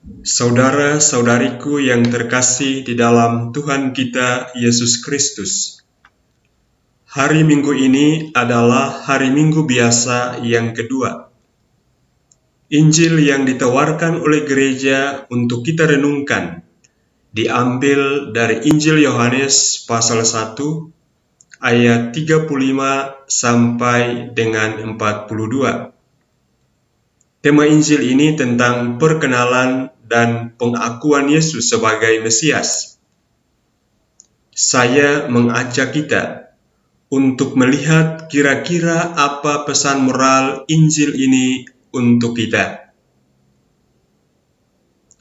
Saudara-saudariku yang terkasih di dalam Tuhan kita Yesus Kristus, hari Minggu ini adalah hari Minggu biasa yang kedua. Injil yang ditawarkan oleh gereja untuk kita renungkan diambil dari Injil Yohanes pasal 1 ayat 35 sampai dengan 42. Tema Injil ini tentang perkenalan dan pengakuan Yesus sebagai Mesias. Saya mengajak kita untuk melihat kira-kira apa pesan moral Injil ini untuk kita.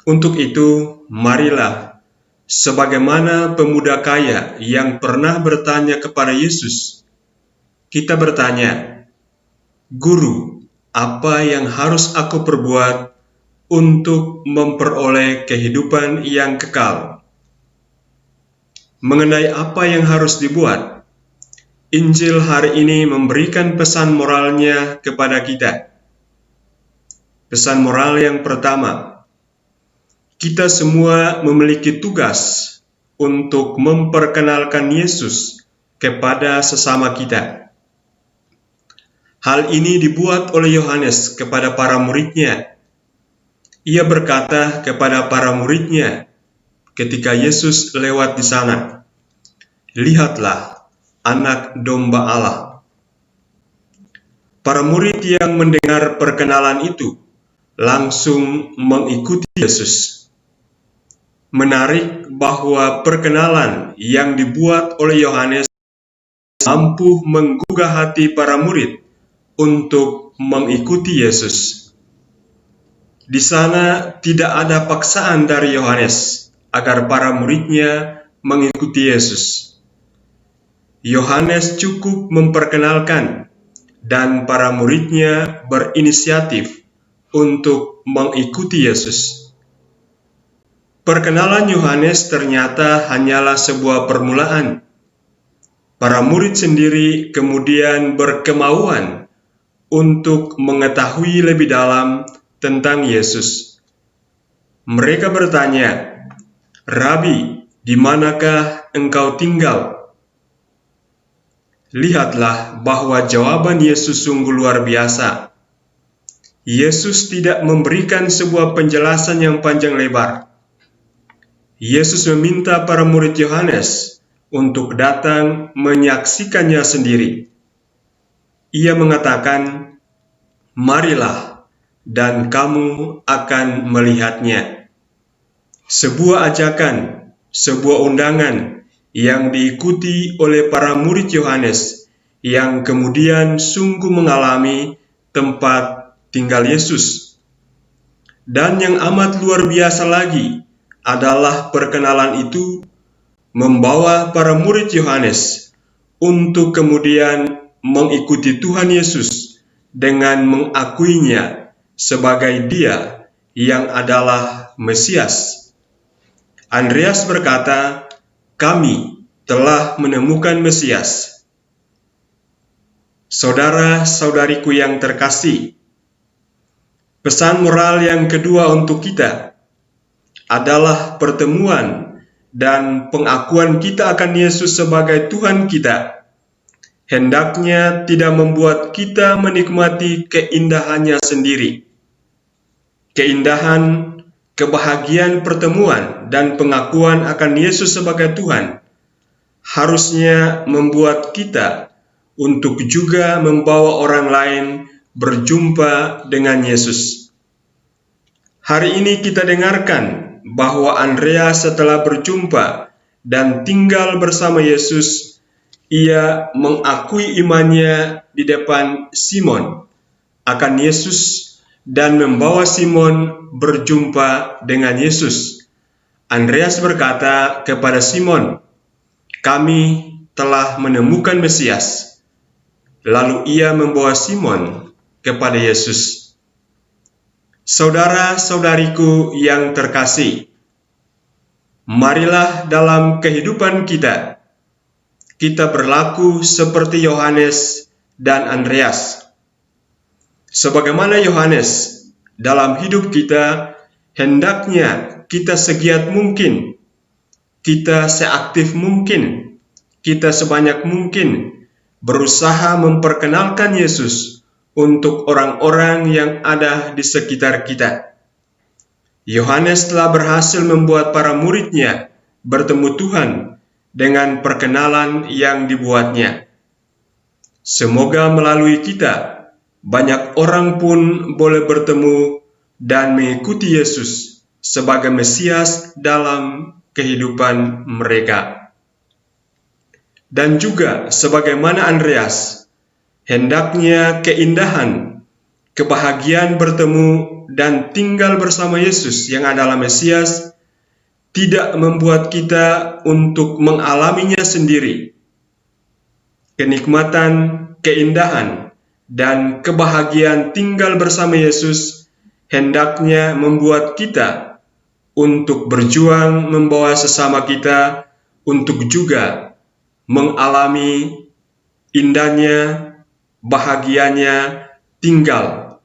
Untuk itu, marilah, sebagaimana pemuda kaya yang pernah bertanya kepada Yesus, kita bertanya, "Guru, apa yang harus aku perbuat untuk memperoleh kehidupan yang kekal?" Mengenai apa yang harus dibuat, Injil hari ini memberikan pesan moralnya kepada kita. Pesan moral yang pertama, kita semua memiliki tugas untuk memperkenalkan Yesus kepada sesama kita. Hal ini dibuat oleh Yohanes kepada para muridnya. Ia berkata kepada para muridnya ketika Yesus lewat di sana, "Lihatlah anak domba Allah." Para murid yang mendengar perkenalan itu langsung mengikuti Yesus. Menarik bahwa perkenalan yang dibuat oleh Yohanes mampu menggugah hati para murid untuk mengikuti Yesus. Di sana tidak ada paksaan dari Yohanes agar para muridnya mengikuti Yesus. Yohanes cukup memperkenalkan dan para muridnya berinisiatif untuk mengikuti Yesus. Perkenalan Yohanes ternyata hanyalah sebuah permulaan. Para murid sendiri kemudian berkemauan untuk mengetahui lebih dalam tentang Yesus. Mereka bertanya, "Rabi, di manakah engkau tinggal?" Lihatlah bahwa jawaban Yesus sungguh luar biasa. Yesus tidak memberikan sebuah penjelasan yang panjang lebar. Yesus meminta para murid Yohanes untuk datang menyaksikannya sendiri. Ia mengatakan, "Marilah, dan kamu akan melihatnya." Sebuah ajakan, sebuah undangan yang diikuti oleh para murid Yohanes yang kemudian sungguh mengalami tempat tinggal Yesus. Dan yang amat luar biasa lagi adalah perkenalan itu membawa para murid Yohanes untuk kemudian mengikuti Tuhan Yesus dengan mengakuinya sebagai Dia yang adalah Mesias. Andreas berkata, "Kami telah menemukan Mesias." Saudara-saudariku yang terkasih, pesan moral yang kedua untuk kita adalah pertemuan dan pengakuan kita akan Yesus sebagai Tuhan kita. Hendaknya tidak membuat kita menikmati keindahannya sendiri. Keindahan, kebahagiaan pertemuan dan pengakuan akan Yesus sebagai Tuhan harusnya membuat kita untuk juga membawa orang lain berjumpa dengan Yesus. Hari ini kita dengarkan bahwa Andreas setelah berjumpa dan tinggal bersama Yesus, ia mengakui imannya di depan Simon akan Yesus dan membawa Simon berjumpa dengan Yesus. Andreas berkata kepada Simon, "Kami telah menemukan Mesias." Lalu ia membawa Simon kepada Yesus. Saudara-saudariku yang terkasih, marilah dalam kehidupan kita berlaku seperti Yohanes dan Andreas. Sebagaimana Yohanes, dalam hidup kita hendaknya kita segiat mungkin, kita seaktif mungkin, kita sebanyak mungkin berusaha memperkenalkan Yesus untuk orang-orang yang ada di sekitar kita. Yohanes telah berhasil membuat para muridnya bertemu Tuhan dengan perkenalan yang dibuatnya. Semoga melalui kita, banyak orang pun boleh bertemu dan mengikuti Yesus sebagai Mesias dalam kehidupan mereka. Dan juga sebagaimana Andreas, hendaknya keindahan, kebahagiaan bertemu dan tinggal bersama Yesus yang adalah Mesias tidak membuat kita untuk mengalaminya sendiri. Kenikmatan, keindahan, dan kebahagiaan tinggal bersama Yesus hendaknya membuat kita untuk berjuang membawa sesama kita untuk juga mengalami indahnya, bahagianya tinggal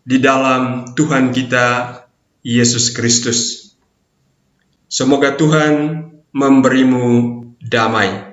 di dalam Tuhan kita Yesus Kristus. Semoga Tuhan memberimu damai.